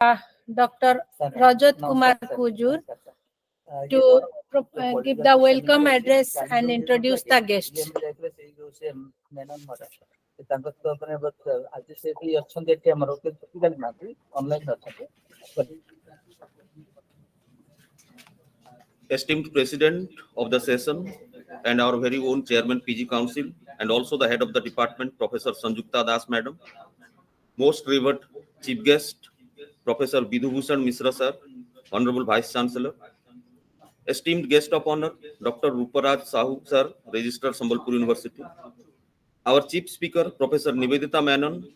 Dr. Rajat Kumar Kujur to give the welcome address and introduce the guests. Esteemed President of the session and our very own Chairman PG Council and also the Head of the Department, Professor Sanjukta Das Madam, most revered Chief Guest, Professor Bidhubhushan Misra Sir, Honorable Vice Chancellor, esteemed Guest of Honor, Dr. Ruparaj Sahu Sir, Registrar Sambalpur University, our Chief Speaker, Professor Nivedita Menon,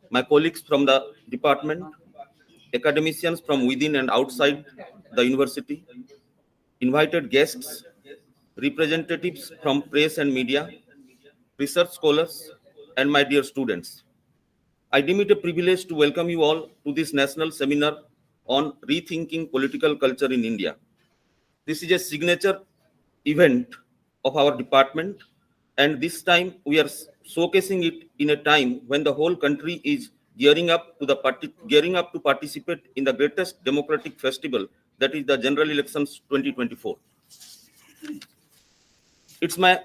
my colleagues from the department, academicians from within and outside the university, invited guests, representatives from press and media, research scholars, and my dear students. I deem it a privilege to welcome you all to this national seminar on rethinking political culture in India. This is a signature event of our department, and this time we are showcasing it in a time when the whole country is gearing up to participate in the greatest democratic festival, that is the general elections 2024. It's my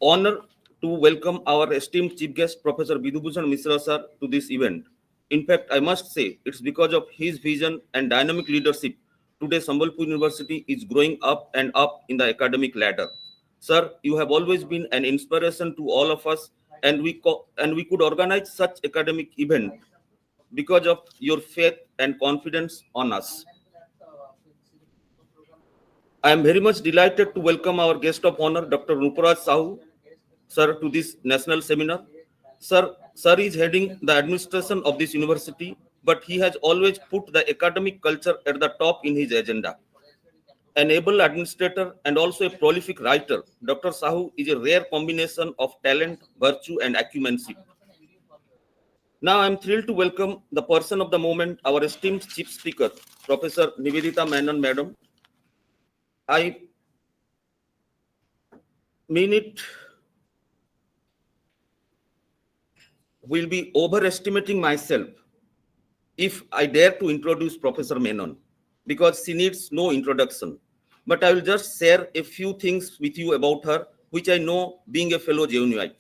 honor to welcome our esteemed chief guest, Professor Bidhubhushan Misra Sir, to this event. In fact, I must say it's because of his vision and dynamic leadership today Sambalpur University is growing up and up in the academic ladder. Sir, you have always been an inspiration to all of us, and we could organize such academic event because of your faith and confidence on us. I am very much delighted to welcome our guest of honor, Dr. Ruparaj Sahu, sir, to this national seminar. Sir is heading the administration of this university, but he has always put the academic culture at the top in his agenda. An able administrator and also a prolific writer, Dr. Sahu is a rare combination of talent, virtue, and acumenship. Now I am thrilled to welcome the person of the moment, our esteemed chief speaker, Professor Nivedita Menon, Madam. I mean it will be overestimating myself if I dare to introduce Professor Menon, because she needs no introduction. But I will just share a few things with you about her, which I know being a fellow JNUite.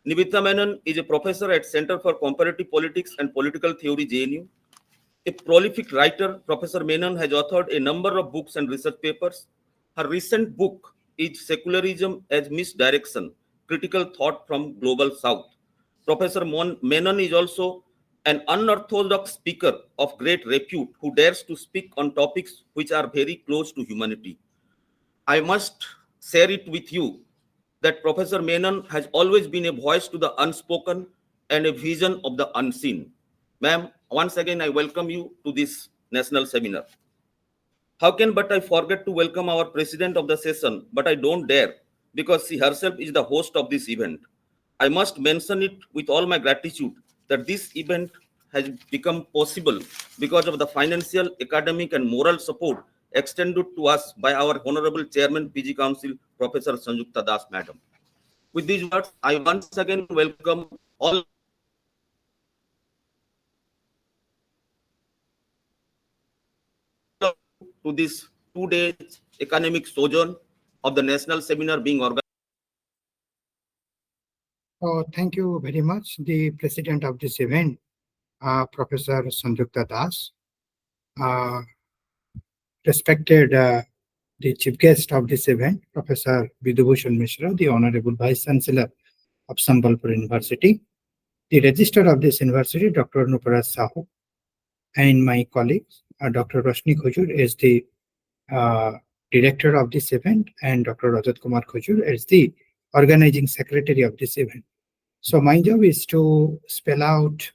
Nivedita Menon is a professor at Center for Comparative Politics and Political Theory, JNU. A prolific writer, Professor Menon has authored a number of books and research papers. Her recent book is Secularism as Misdirection, Critical Thought from Global South. Professor Menon is also an unorthodox speaker of great repute who dares to speak on topics which are very close to humanity. I must share it with you that Professor Menon has always been a voice to the unspoken and a vision of the unseen. Ma'am, once again, I welcome you to this national seminar. How can but I forget to welcome our president of the session, but I don't dare because she herself is the host of this event. I must mention it with all my gratitude that this event has become possible because of the financial, academic, and moral support extended to us by our Honorable Chairman PG Council, Professor Sanjukta Das Madam. With these words, I once again welcome all to this 2 days academic sojourn of the national seminar being organized. Thank you very much, the president of this event, Professor Sanjukta Das. Respected the chief guest of this event, Professor Bidhubhushan Mishra, the Honorable Vice Chancellor of Sambalpur University, the Registrar of this university, Dr. Ruparaj Sahu, and my colleagues, Dr. Roshni Khujur is the director of this event, and Dr. Rajat Kumar Khujur is the organizing secretary of this event. So my job is to spell out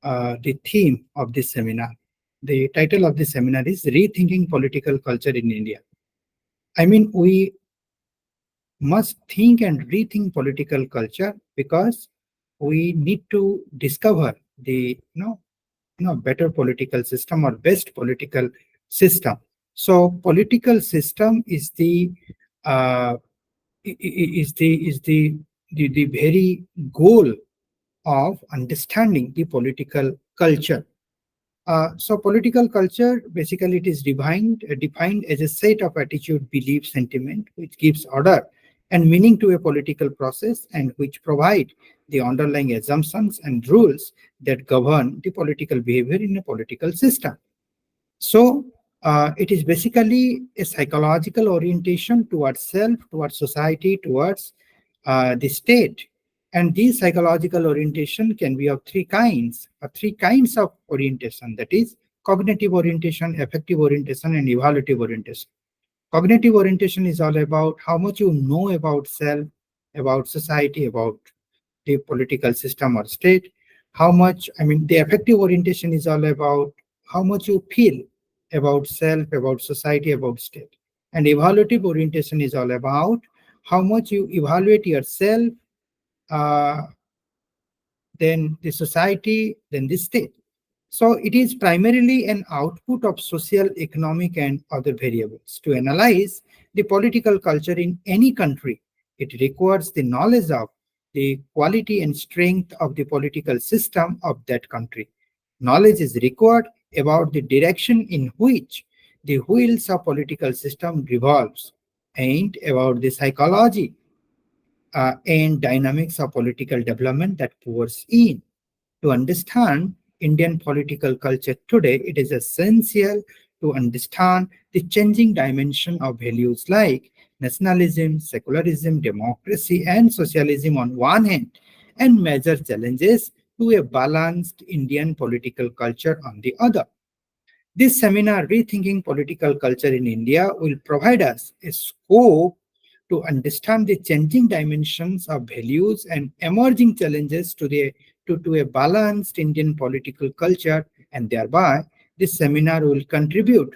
the theme of this seminar. The title of this seminar is Rethinking Political Culture in India. I mean, we must think and rethink political culture because we need to discover the better political system or best political system. So political system is the very goal of understanding the political culture. So political culture, basically it is defined as a set of attitude, belief, sentiment, which gives order and meaning to a political process and which provide the underlying assumptions and rules that govern the political behavior in a political system. So it is basically a psychological orientation towards self, towards society, towards the state. And this psychological orientation can be of three kinds of orientation, that is cognitive orientation, affective orientation, and evaluative orientation. Cognitive orientation is all about how much you know about self, about society, about the political system or state. The affective orientation is all about how much you feel about self, about society, about state. And evaluative orientation is all about how much you evaluate yourself, uh, then the society, then the state. So it is primarily an output of social, economic, and other variables. To analyze the political culture in any country, it requires the knowledge of the quality and strength of the political system of that country. Knowledge is required about the direction in which the wheels of political system revolves and about the psychology and dynamics of political development that pours in. To understand Indian political culture today, it is essential to understand the changing dimension of values like nationalism, secularism, democracy, and socialism on one hand, and major challenges to a balanced Indian political culture on the other. This seminar, Rethinking Political Culture in India, will provide us a scope to understand the changing dimensions of values and emerging challenges to a balanced Indian political culture, and thereby this seminar will contribute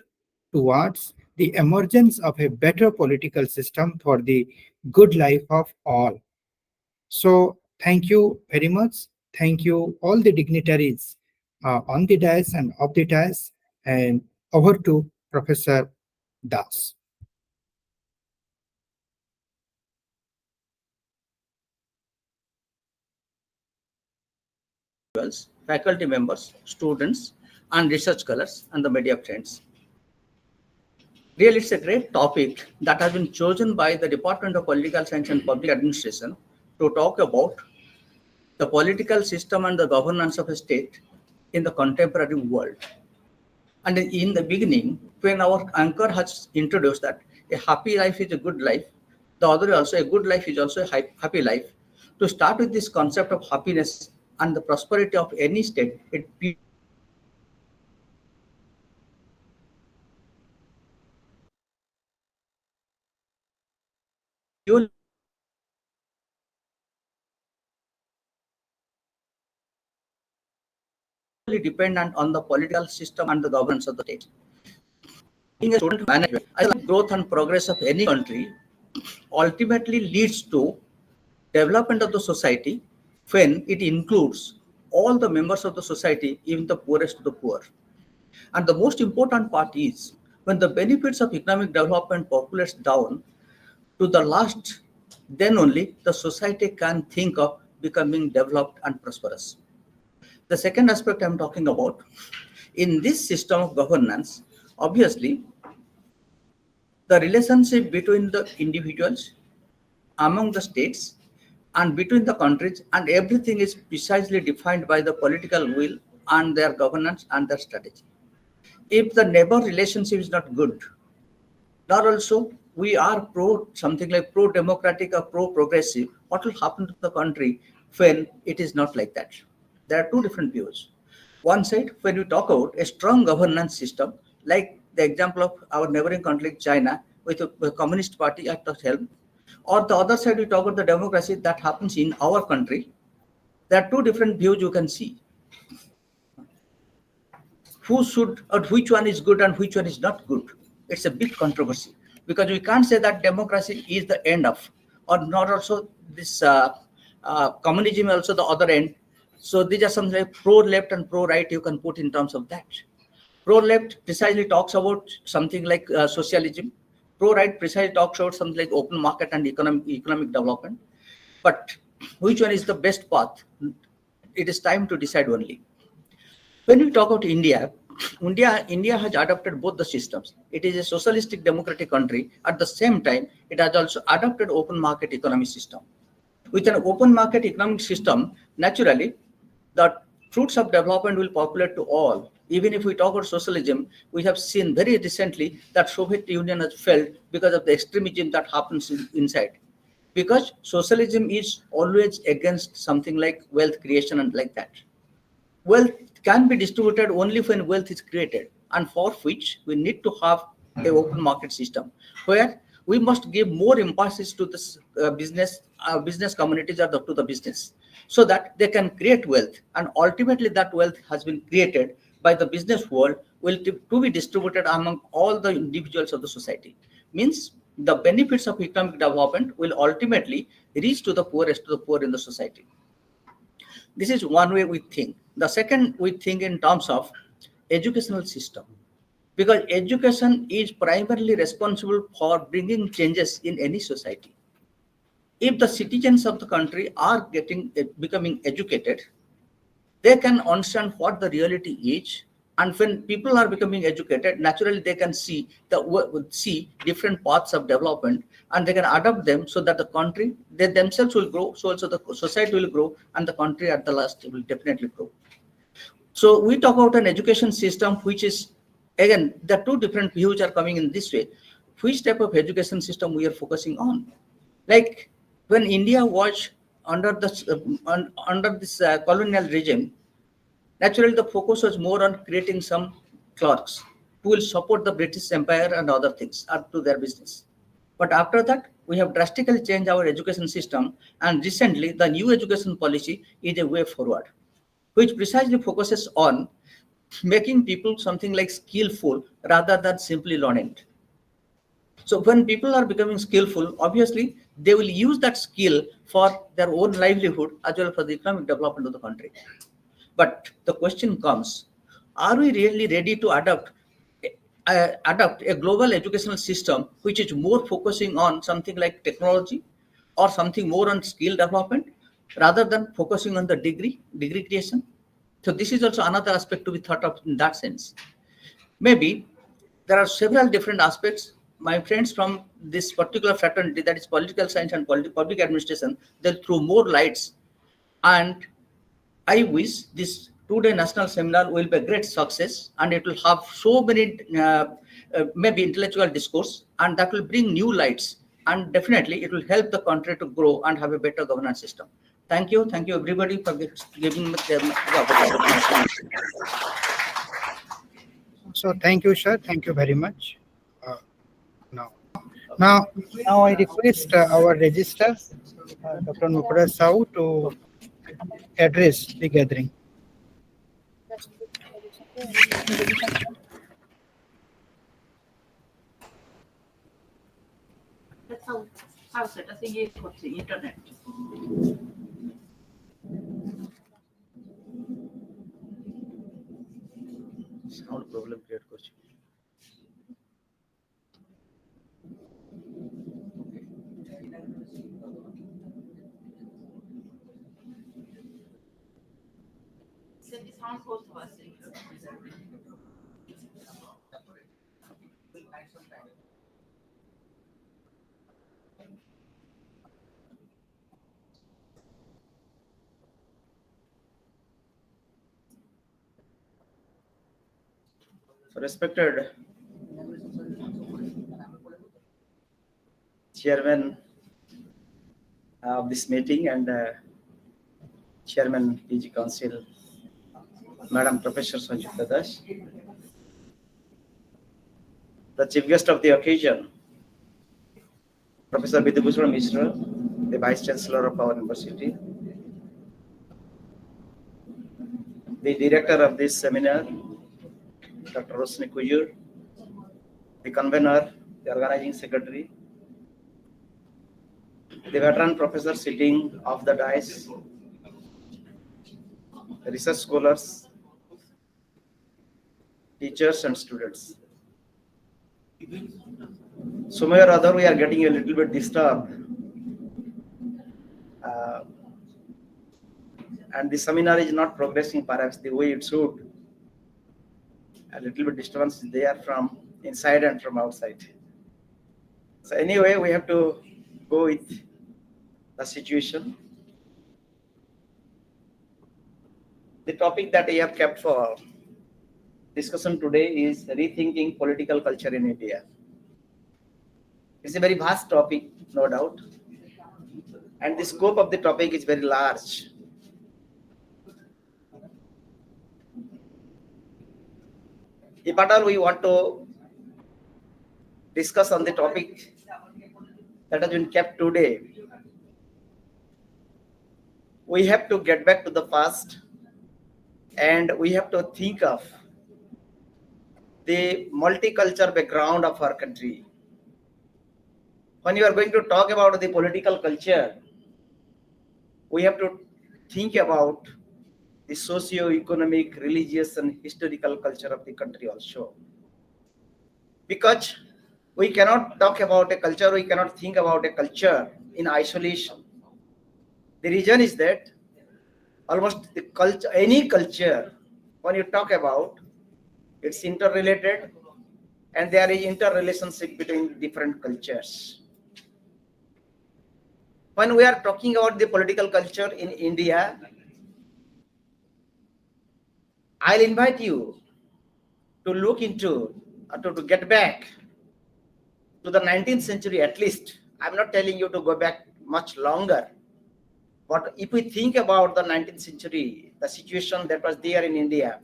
towards the emergence of a better political system for the good life of all. So thank you very much. Thank you all the dignitaries on the dais and off the dais, and over to Professor Das. Faculty members, students, and research scholars, and the media friends. Really, it's a great topic that has been chosen by the Department of Political Science and Public Administration to talk about the political system and the governance of a state in the contemporary world. And in the beginning, when our anchor has introduced that a happy life is a good life, the other also a good life is also a happy life. To start with this concept of happiness and the prosperity of any state, it purely dependent on the political system and the governance of the state. Being a student management, I think growth and progress of any country ultimately leads to development of the society when it includes all the members of the society, even the poorest of the poor. And the most important part is when the benefits of economic development populates down to the last, then only the society can think of becoming developed and prosperous. The second aspect I'm talking about, in this system of governance, obviously, the relationship between the individuals, among the states, and between the countries, and everything is precisely defined by the political will and their governance and their strategy. If the neighbor relationship is not good, nor also we are something like pro-democratic or pro-progressive, what will happen to the country when it is not like that? There are two different views. One side, when you talk about a strong governance system, like the example of our neighboring country, China, with a communist party at the helm, or the other side, we talk about the democracy that happens in our country. There are two different views you can see. Who should, or which one is good and which one is not good? It's a big controversy, because we can't say that democracy is the end of, or not also this communism also the other end. So these are something like pro-left and pro-right you can put in terms of that. Pro-left precisely talks about something like socialism. Pro-right precisely talks about something like open market and economic development. But which one is the best path? It is time to decide only. When we talk about India, India has adopted both the systems. It is a socialistic democratic country. At the same time, it has also adopted open market economy system. With an open market economic system, naturally, the fruits of development will populate to all. Even if we talk about socialism, we have seen very recently that Soviet Union has failed because of the extremism that happens inside. Because socialism is always against something like wealth creation and like that. Wealth can be distributed only when wealth is created, and for which we need to have an open market system where we must give more emphasis to this business communities or to the business, so that they can create wealth, and ultimately that wealth has been created by the business world to be distributed among all the individuals of the society. Means the benefits of economic development will ultimately reach to the poorest to the poor in the society. This is one way we think. The second, we think in terms of educational system, because education is primarily responsible for bringing changes in any society. If the citizens of the country are becoming educated, they can understand what the reality is, and when people are becoming educated, naturally they can see different paths of development, and they can adopt them, so that the country, they themselves will grow, so also the society will grow, and the country at the last will definitely grow. So we talk about an education system which is, again, the two different views are coming in this way. Which type of education system we are focusing on? Like when India was under this colonial regime, naturally the focus was more on creating some clerks who will support the British Empire and other things up to their business. But after that, we have drastically changed our education system, and recently the new education policy is a way forward, which precisely focuses on making people something like skillful rather than simply learned. So when people are becoming skillful, obviously they will use that skill for their own livelihood as well as for the economic development of the country. But the question comes, are we really ready to adopt a global educational system which is more focusing on something like technology or something more on skill development rather than focusing on the degree creation? So this is also another aspect to be thought of in that sense. Maybe there are several different aspects. My friends from this particular fraternity, that is political science and public administration, they'll throw more lights, and I wish this two-day national seminar will be a great success, and it will have so many maybe intellectual discourse, and that will bring new lights, and definitely it will help the country to grow and have a better governance system. Thank you everybody for giving me the opportunity. So thank you, sir. Thank you very much. Now I request our registrar, Dr. Mukura Sau, to address the gathering. সেটা থেকে হচ্ছে internet sound problem create করছে। সেটি sound করতে পারছে Respected Chairman of this meeting and Chairman PG Council, Madam Professor Sanjukta Das, the Chief Guest of the occasion, Professor Vidubhushan Mishra, the Vice Chancellor of our university, the Director of this seminar, Dr. Rosni Kujur, the convener, the organizing secretary, the veteran professor sitting off the dais, research scholars, teachers and students. Somewhere or other we are getting a little bit disturbed, and the seminar is not progressing perhaps the way it should. A little bit disturbance is there from inside and from outside. So anyway, we have to go with the situation. The topic that I have kept for discussion today is rethinking political culture in India. It's a very vast topic, no doubt, and the scope of the topic is very large. If at all we want to discuss on the topic that has been kept today, we have to get back to the past and we have to think of the multicultural background of our country. When you are going to talk about the political culture, we have to think about the socio-economic, religious, and historical culture of the country also. Because we cannot talk about a culture, we cannot think about a culture in isolation. The reason is that almost the culture, any culture, when you talk about, it's interrelated and there is interrelationship between different cultures. When we are talking about the political culture in India, I'll invite you to look into, to get back to the 19th century at least. I'm not telling you to go back much longer. But if we think about the 19th century, the situation that was there in India,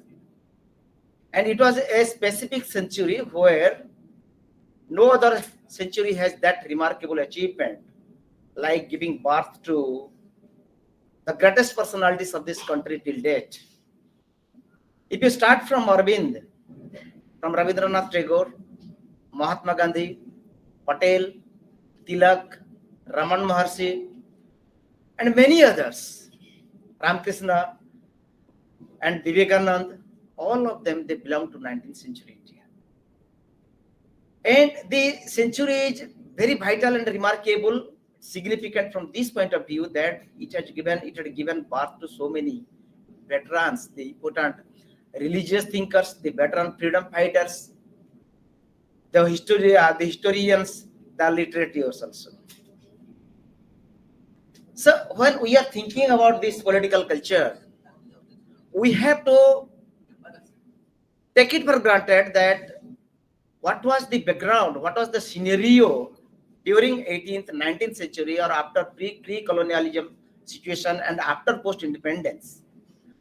and it was a specific century where no other century has that remarkable achievement, like giving birth to the greatest personalities of this country till date. If you start from Arvind, from Rabindranath Tagore, Mahatma Gandhi, Patel, Tilak, Raman Maharshi, and many others, Ramakrishna and Vivekanand, all of them, they belong to 19th century India. And the century is very vital and remarkable, significant from this point of view that it had given birth to so many veterans, the important religious thinkers, the veteran freedom fighters, the historians, the literatures also. So when we are thinking about this political culture, we have to take it for granted that what was the background, what was the scenario during 18th, 19th century or after pre-colonialism situation and after post-independence.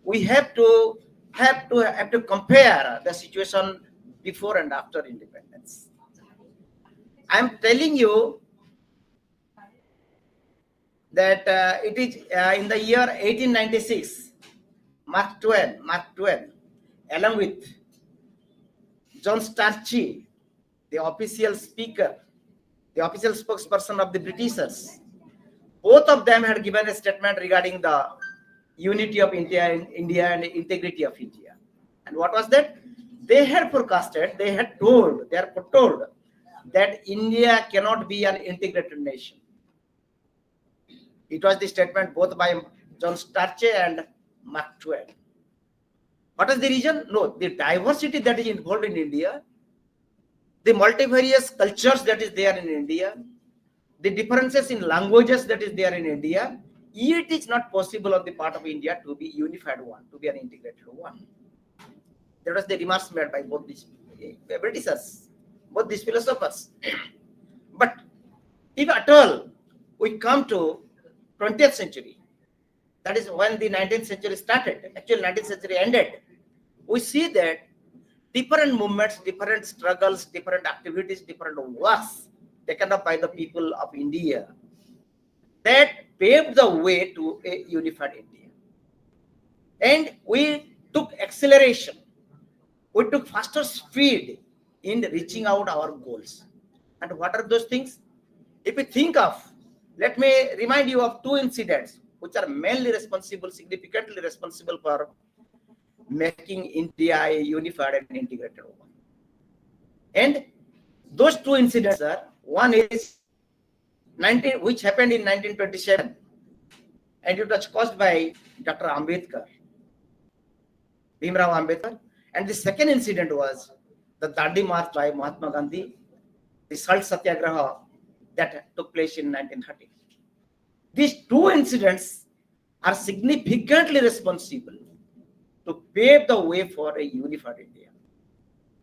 We have to compare the situation before and after independence. I'm telling you that it is in the year 1896, Mark Twain, along with John Starchy, the official speaker, the official spokesperson of the Britishers, both of them had given a statement regarding the unity of India and integrity of India. And what was that? They had forecasted, they had foretold that India cannot be an integrated nation. It was the statement both by John Starchy and Mark Twain. What is the reason? No, the diversity that is involved in India, the multivarious cultures that is there in India, the differences in languages that is there in India, it is not possible on the part of India to be unified one, to be an integrated one. That was the remarks made by both these Britishers, both these philosophers. But if at all we come to 20th century, that is when the 19th century started, actually 19th century ended, we see that different movements, different struggles, different activities, different works taken up by the people of India that paved the way to a unified India. And we took acceleration, we took faster speed in reaching out our goals. And what are those things? If we think of, let me remind you of two incidents which are mainly responsible, significantly responsible for making India a unified and integrated one. And those two incidents are, one is which happened in 1927, and it was caused by Dr. Ambedkar, Bhimrao Ambedkar, And the second incident was the Dandi March by Mahatma Gandhi, the Salt Satyagraha that took place in 1930. These two incidents are significantly responsible to pave the way for a unified India.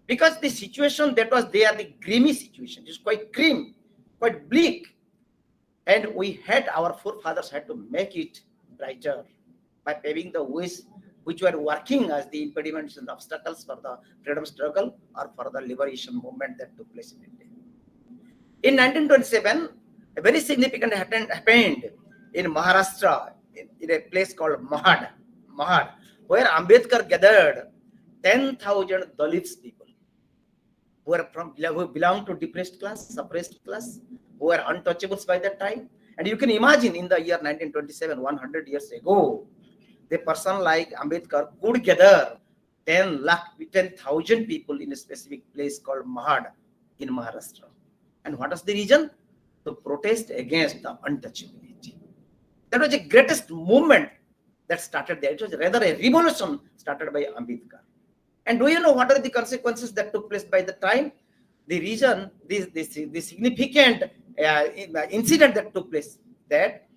Because the situation that was there, the grimy situation, is quite grim, quite bleak. And our forefathers had to make it brighter by paving the ways which were working as the impediments and obstacles for the freedom struggle or for the liberation movement that took place in India. In 1927, a very significant happened in Maharashtra, in a place called Mahad, where Ambedkar gathered 10,000 Dalits people who belonged to depressed class, suppressed class, who were untouchables by that time. And you can imagine in the year 1927, 100 years ago, the person like Ambedkar could gather 10,000 people in a specific place called Mahad in Maharashtra. And what was the reason? To protest against the untouchability. That was the greatest movement that started there. It was rather a revolution started by Ambedkar. And do you know what are the consequences that took place by the time? The reason, the significant incident that took place, that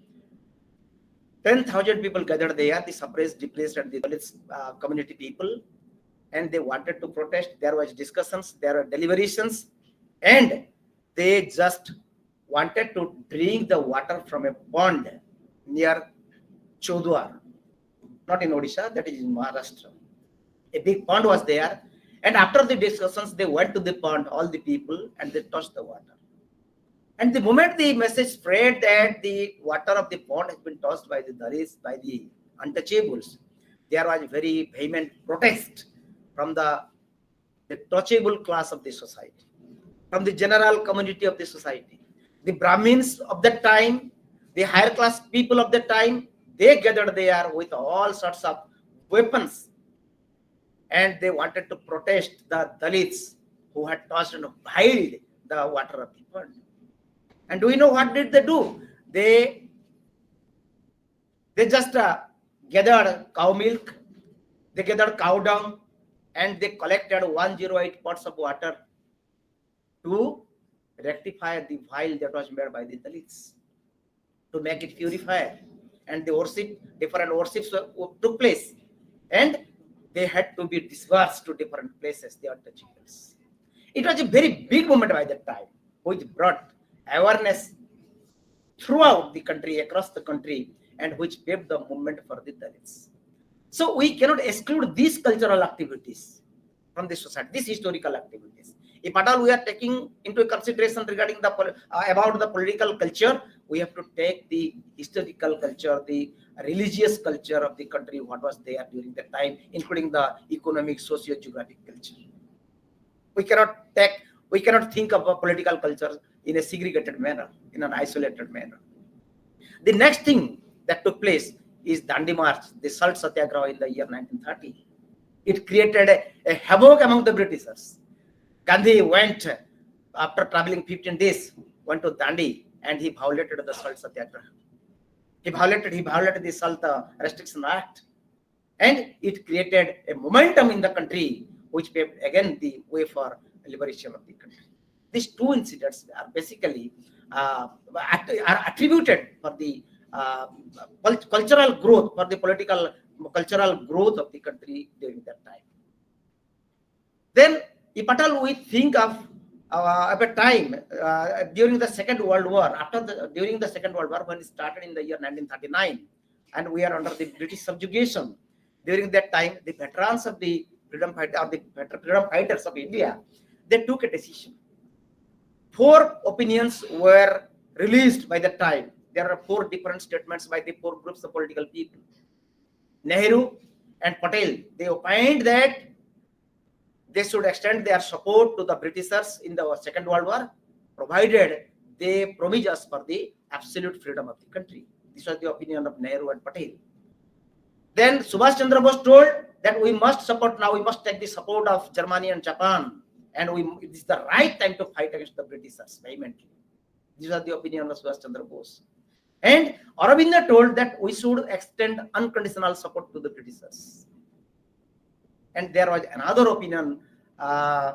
10,000 people gathered there, the suppressed, depressed, and the Dalit community people, and they wanted to protest. There was discussions, there were deliberations, and they just wanted to drink the water from a pond near Chodwar, not in Odisha, that is in Maharashtra. A big pond was there, and after the discussions, they went to the pond, all the people, and they touched the water. And the moment the message spread that the water of the pond has been touched by the Dalits, by the untouchables, there was very vehement protest from the touchable class of the society, from the general community of the society. The Brahmins of that time, the higher class people of that time, they gathered there with all sorts of weapons, and they wanted to protest the Dalits who had touched and held the water of the pond. And do you know what did they do? They just gathered cow milk, they gathered cow dung, and they collected 108 pots of water to rectify the vial that was made by the Dalits, to make it purified. And the different worships took place, and they had to be dispersed to different places, the untouchables. It was a very big movement by that time, which brought awareness throughout the country, across the country, and which paved the movement for the Dalits. So we cannot exclude these cultural activities from the society, these historical activities. If at all we are taking into consideration regarding about the political culture, we have to take the historical culture, the religious culture of the country, what was there during that time, including the economic, socio-geographic culture. We cannot think of a political culture in a segregated manner, in an isolated manner. The next thing that took place is Dandi March, the Salt Satyagraha in the year 1930. It created a havoc among the Britishers. Gandhi went, after traveling 15 days, went to Dandi, and he violated the Salt Satyagraha. He violated the Salt Restriction Act, and it created a momentum in the country, which paved again the way for liberation of the country. These two incidents are basically are attributed for the cultural growth, for the political cultural growth of the country during that time. Then, if at all we think of a time during the Second World War, during the Second World War, when it started in the year 1939, and we are under the British subjugation, during that time, the veterans of the freedom fighters of India, they took a decision. 4 opinions were released by the time. There are 4 different statements by the 4 groups of political people. Nehru and Patel, they opined that they should extend their support to the Britishers in the Second World War, provided they promise us for the absolute freedom of the country. This was the opinion of Nehru and Patel. Then Subhash Chandra Bose told that we must take the support of Germany and Japan, and it is the right time to fight against the Britishers vehemently. These are the opinion of Subhash Chandra Bose. And Aurobindo told that we should extend unconditional support to the Britishers. And there was another opinion by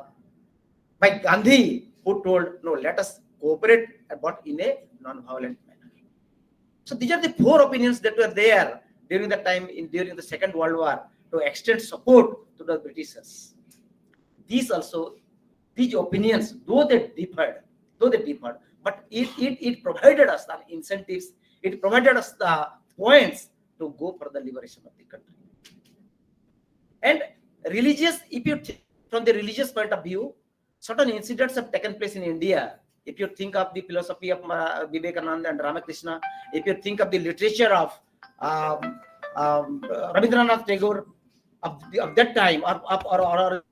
Gandhi, who told, no, let us cooperate, but in a non-violent manner. So these are the four opinions that were there during the time during the Second World War to extend support to the Britishers. These opinions, though they differed, but it provided us the incentives, it provided us the points to go for the liberation of the country. And religious, if you think from the religious point of view, certain incidents have taken place in India. If you think of the philosophy of Vivekananda and Ramakrishna, if you think of the literature of Rabindranath Tagore of that time, or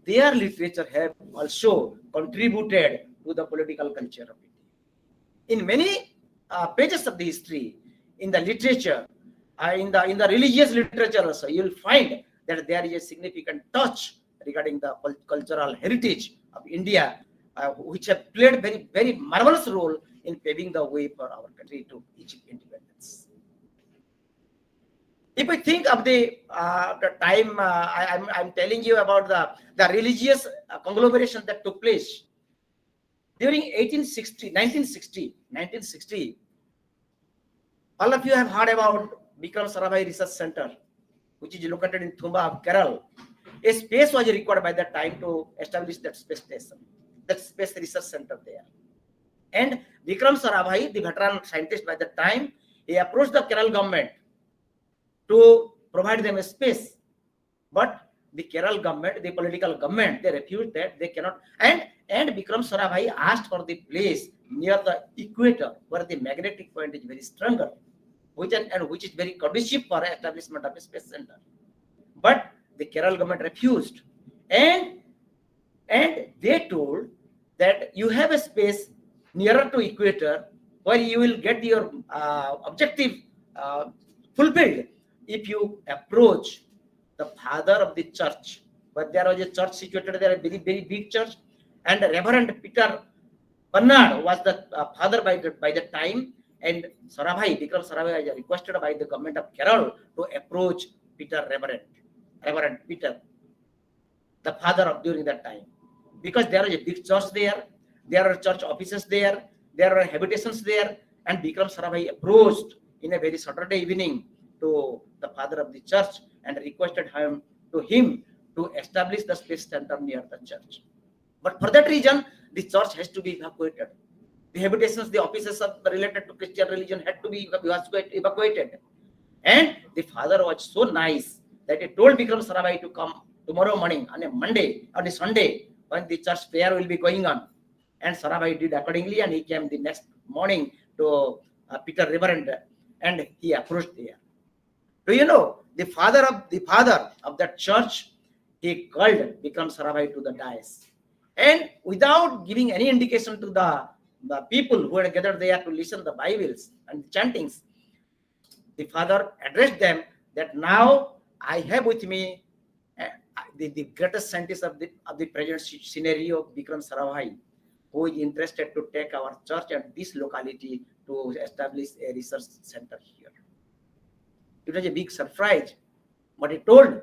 their literature have also contributed to the political culture of India. In many pages of the history, in the literature, in the religious literature also, you will find that there is a significant touch regarding the cultural heritage of India, which have played very, very marvelous role in paving the way for our country to achieve independence. If we think of the time, I'm telling you about the religious conglomeration that took place during 1960. All of you have heard about Vikram Sarabhai Research Center, which is located in Thumba, Kerala. A space was required by that time to establish that space station, that space research center there. And Vikram Sarabhai, the veteran scientist by that time, he approached the Kerala government to provide them a space. But the Kerala government, the political government, they refused that, they cannot. And Vikram Sarabhai asked for the place near the equator, where the magnetic point is very stronger, which is very conducive for establishment of a space center. But the Kerala government refused. And they told that you have a space nearer to equator where you will get your objective fulfilled if you approach the father of the church. But there was a church situated there, a very, very big church, and Reverend Peter Bernard was the father by the time, and Vikram Sarabhai was requested by the government of Kerala to approach Reverend Peter, the father of during that time, because there was a big church there are church offices there are habitations there, and Vikram Sarabhai approached in a very Saturday evening to the father of the church and requested him to establish the space center near the church. But for that reason, the church has to be evacuated. The habitations, the offices related to Christian religion had to be evacuated. And the father was so nice that he told Vikram Sarabhai to come tomorrow morning on a Monday, on a Sunday, when the church prayer will be going on. And Sarabhai did accordingly, and he came the next morning to Peter Reverend, and he approached there. Do you know, the father of that church, he called Vikram Sarabhai to the dais. And without giving any indication to the people who had gathered there to listen to the Bibles and the chantings, the father addressed them that now I have with me the greatest scientist of the present scenario, Vikram Sarabhai, who is interested to take our church and this locality to establish a research center here. It was a big surprise, but he told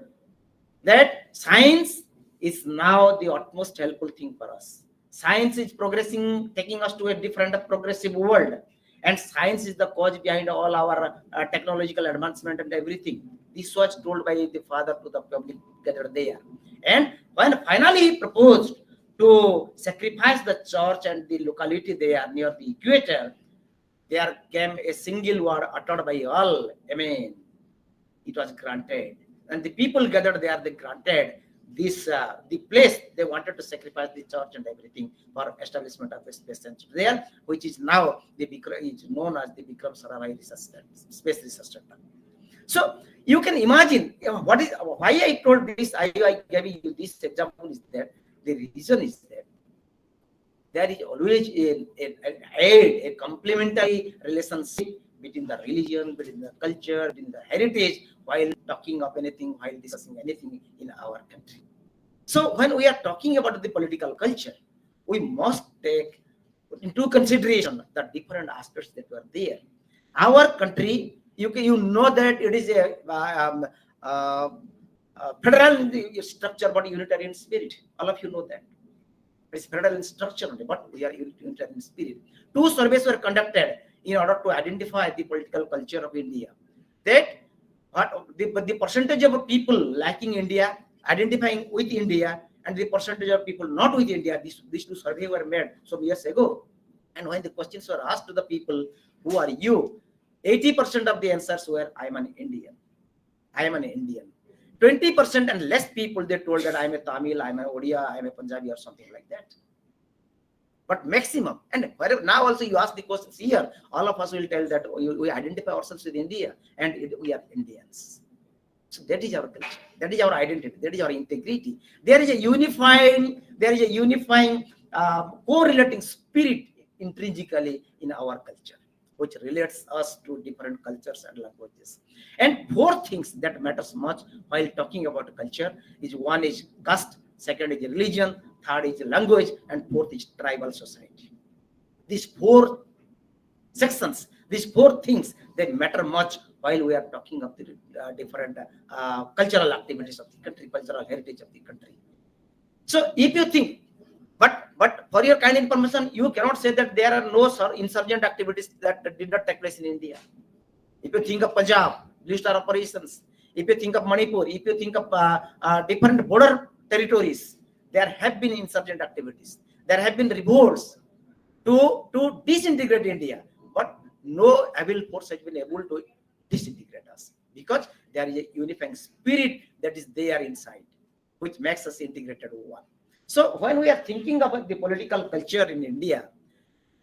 that science is now the utmost helpful thing for us. Science is progressing, taking us to a different progressive world. And science is the cause behind all our technological advancement and everything. This was told by the father to the public gathered there. And when finally he proposed to sacrifice the church and the locality there near the equator, there came a single word uttered by all, Amen. It was granted. And the people gathered there, they granted this, the place they wanted to sacrifice the church and everything for establishment of a space center there, which is now is known as the Vikram Sarabhai Space Research Center. So you can imagine why I told this, I gave you this example is that the reason is that there is always a complementary relationship between the religion, between the culture, between the heritage, while talking of anything, while discussing anything in our country. So when we are talking about the political culture, we must take into consideration the different aspects that were there. Our country, you know that it is federal structure, but unitarian spirit. All of you know that. It's federal in structure only, but we are unitarian spirit. 2 surveys were conducted in order to identify the political culture of India. That the percentage of people lacking India, identifying with India, and the percentage of people not with India, these 2 surveys were made some years ago. And when the questions were asked to the people, who are you? 80% of the answers were, I am an Indian. I am an Indian. 20% and less people, they told that I am a Tamil, I am a Odia, I am a Punjabi or something like that. But maximum, and now also you ask the questions here, all of us will tell that we identify ourselves with India and we are Indians. So that is our culture, that is our identity, that is our integrity. There is a unifying correlating spirit intrinsically in our culture, which relates us to different cultures and languages. And 4 things that matters much while talking about culture is: 1 is caste, 2nd is religion, 3rd is language, and 4th is tribal society. These 4 sections, these 4 things, they matter much while we are talking of the different cultural activities of the country, cultural heritage of the country. So if you think, but for your kind information, you cannot say that there are no insurgent activities that did not take place in India. If you think of Punjab, Blue Star operations, if you think of Manipur, if you think of different border territories, there have been insurgent activities. There have been revolts to disintegrate India, but no evil force has been able to disintegrate us, because there is a unifying spirit that is there inside, which makes us integrated one. So when we are thinking about the political culture in India,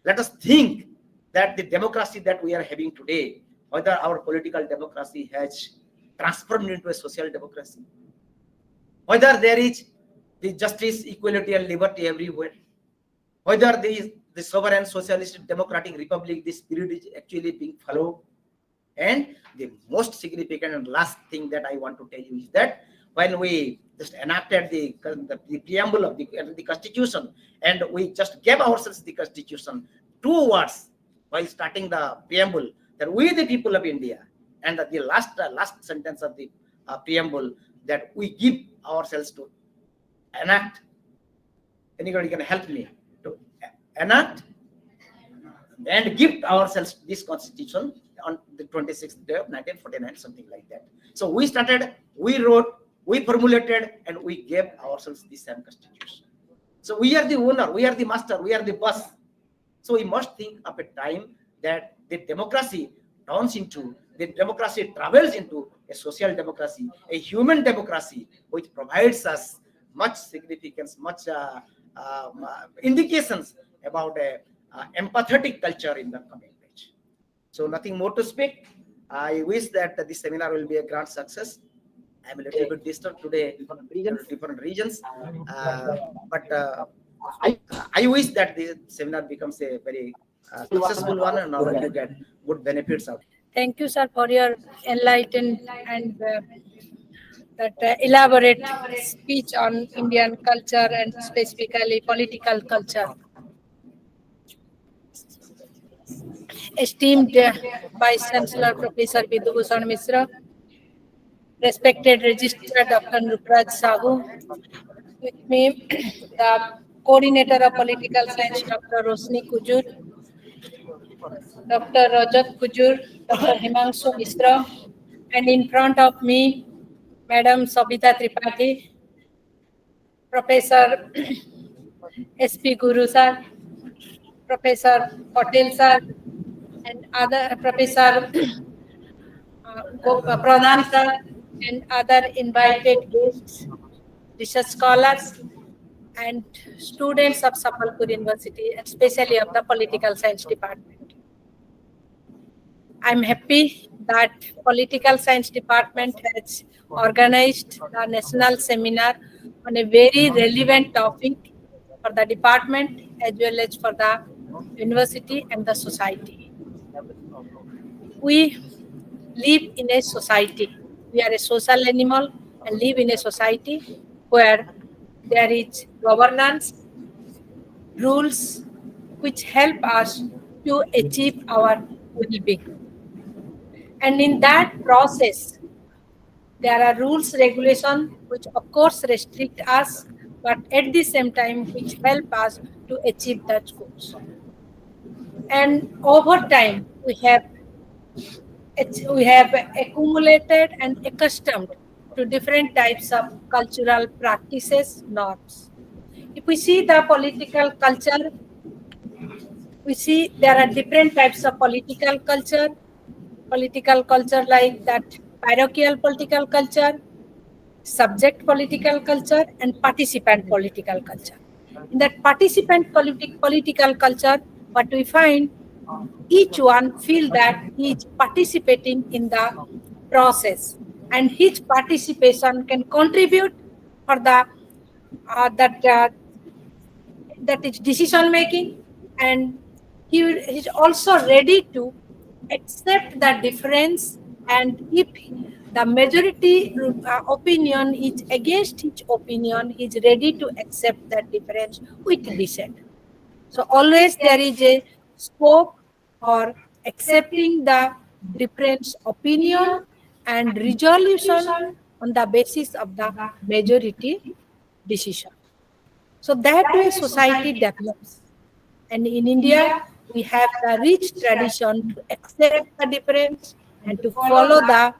let us think that the democracy that we are having today, whether our political democracy has transformed into a social democracy, whether there is the justice, equality, and liberty everywhere, whether the sovereign socialist democratic republic, this spirit is actually being followed. And the most significant and last thing that I want to tell you is that when we just enacted the preamble of the constitution, and we just gave ourselves the constitution, 2 words while starting the preamble, that we the people of India, and the last sentence of the preamble, that we give ourselves to enact. Anybody can help me to enact and give ourselves this constitution on the 26th day of 1949, something like that. So we started, we wrote, we formulated, and we gave ourselves the same constitution. So we are the owner, we are the master, we are the boss. So we must think of a time that the democracy travels into a social democracy, a human democracy, which provides us much significance, much indications about a empathetic culture in the coming page. So nothing more to speak. I wish that this seminar will be a grand success. I'm a little bit distant today, different regions, but I wish that the seminar becomes a very successful one, and all of you get good benefits out. Thank you, sir, for your enlightened and elaborate speech on Indian culture and specifically political culture. Esteemed Vice Chancellor Professor Vidubhushan Mishra, respected Registrar Dr. Nupraj Sahu, with me the Coordinator of Political Science Dr. Rosni Kujur, Dr. Rajat Kujur, Dr. Himanshu Mishra, and in front of me, Madam Sabita Tripathi, Professor S.P. Guru sir, Professor Patel sir, and other Professor Pradhan sir, and other invited guests, research scholars, and students of Sambalpur University, especially of the Political Science Department. I'm happy that Political Science Department has organized a national seminar on a very relevant topic for the department as well as for the university and the society. We live in a society. We are a social animal and live in a society where there is governance, rules which help us to achieve our well-being. And in that process, There are rules, regulation, which of course restrict us, but at the same time, which help us to achieve that goals. And over time, we have accumulated and accustomed to different types of cultural practices, norms. If we see the political culture, we see there are different types of political culture like that parochial political culture, subject political culture, and participant political culture. In that participant political culture, what we find, each one feel that he is participating in the process and his participation can contribute for the that is decision making, and is also ready to accept the difference, and if the majority opinion is against his opinion, he is ready to accept that difference with dissent. So always there is a scope for accepting the different opinion and resolution on the basis of the majority decision. So that way society develops. And in India, we have the rich tradition to accept the difference and to follow the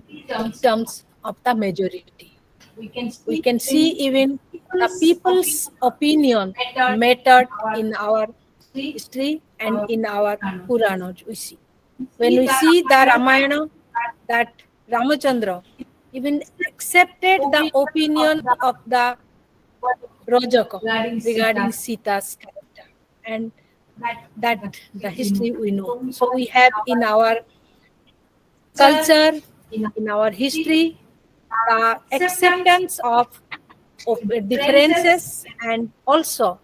dictums of the majority. We can see even the people's opinion mattered in our history and in our Puranas. We see when we see the Ramayana, that Ramachandra even accepted the opinion of the Rajaka regarding Sita's character, and that the history we know. So we have in our culture, in our history, the acceptance of differences and also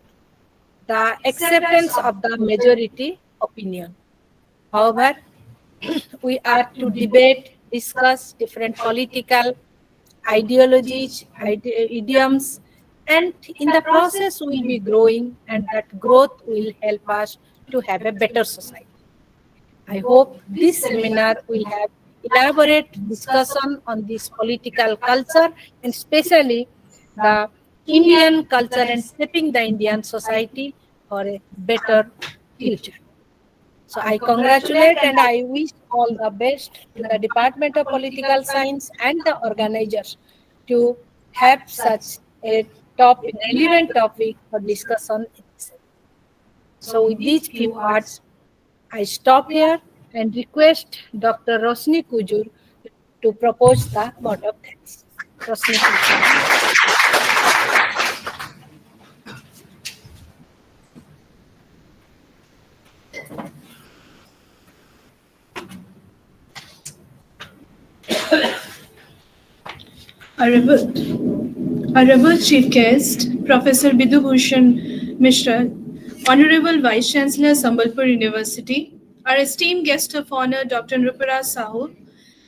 the acceptance of the majority opinion. However, we are to debate, discuss different political ideologies, idioms, and in the process we will be growing, and that growth will help us to have a better society. I hope this seminar will have elaborate discussion on this political culture and especially the Indian culture and shaping the Indian society for a better future. So I congratulate and I wish all the best to the Department of Political Science and the organizers to have such a relevant topic for discussion. So with these few words, I stop here and request Dr. Rosni Kujur to propose the vote of thanks. Rosni Kujur. Honorable Chief Guest, Professor Bidubhushan Mishra, Honorable Vice Chancellor, Sambalpur University, our esteemed guest of honor, Dr. Nrupara Sahu,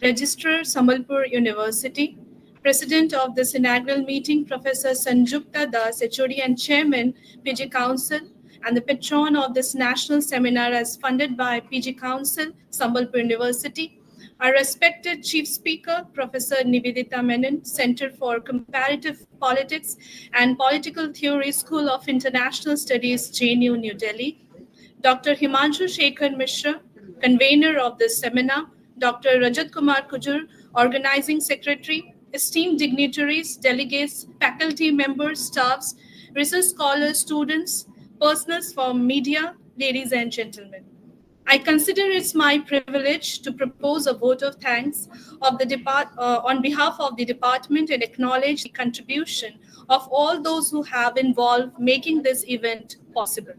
Registrar, Sambalpur University, President of this inaugural meeting, Professor Sanjukta Das, HOD and Chairman, PG Council, and the patron of this national seminar as funded by PG Council, Sambalpur University, our respected Chief Speaker, Professor Nivedita Menon, Center for Comparative Politics and Political Theory, School of International Studies, JNU, New Delhi, Dr. Himanshu Shekhar Mishra, convener of this seminar, Dr. Rajat Kumar Kujur, organizing secretary, esteemed dignitaries, delegates, faculty members, staffs, research scholars, students, personals from media, ladies and gentlemen. I consider it's my privilege to propose a vote of thanks of on behalf of the department and acknowledge the contribution of all those who have involved making this event possible.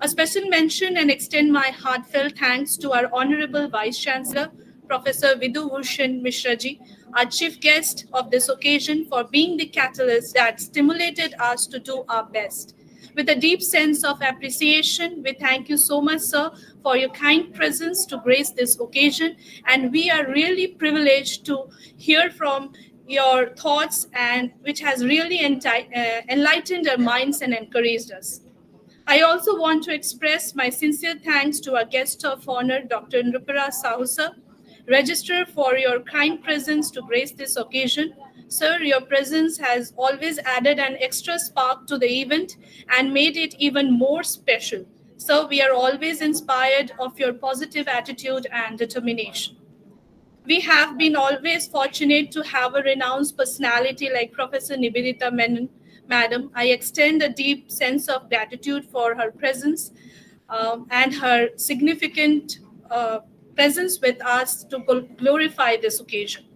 A special mention and extend my heartfelt thanks to our Honorable Vice Chancellor, Professor Bidubhushan Mishraji, our chief guest of this occasion, for being the catalyst that stimulated us to do our best. With a deep sense of appreciation, we thank you so much, sir, for your kind presence to grace this occasion. And we are really privileged to hear from your thoughts, and which has really enlightened our minds and encouraged us. I also want to express my sincere thanks to our guest of honor, Dr. Nrupara Sahu, sir, Register for your kind presence to grace this occasion. Sir, your presence has always added an extra spark to the event and made it even more special. So we are always inspired of your positive attitude and determination. We have been always fortunate to have a renowned personality like Professor Nivedita Menon. Madam, I extend a deep sense of gratitude for her presence and her significant presence with us to glorify this occasion.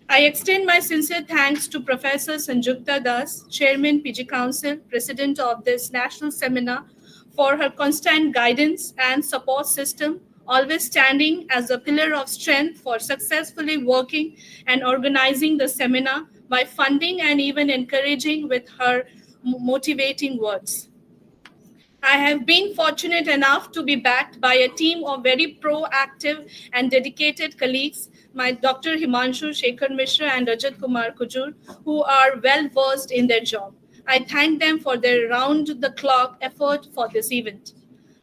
I extend my sincere thanks to Professor Sanjukta Das, Chairman PG Council, President of this national seminar, for her constant guidance and support system, always standing as a pillar of strength for successfully working and organizing the seminar by funding and even encouraging with her motivating words. I have been fortunate enough to be backed by a team of very proactive and dedicated colleagues, my Dr. Himanshu Shekhar Mishra and Rajat Kumar Kujur, who are well versed in their job. I thank them for their round-the-clock effort for this event.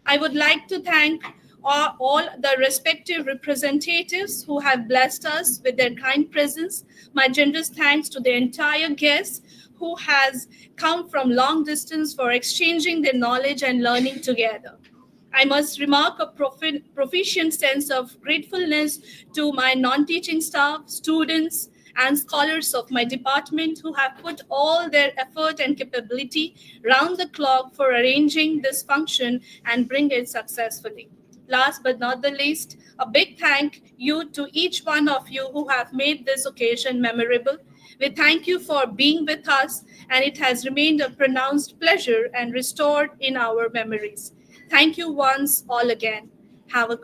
I would like to thank all the respective representatives who have blessed us with their kind presence. My generous thanks to the entire guests who has come from long distance for exchanging their knowledge and learning together. I must remark a proficient sense of gratefulness to my non-teaching staff, students, and scholars of my department who have put all their effort and capability round the clock for arranging this function and bring it successfully. Last but not the least, a big thank you to each one of you who have made this occasion memorable. We thank you for being with us, and it has remained a pronounced pleasure and restored in our memories. Thank you once all again. Have a good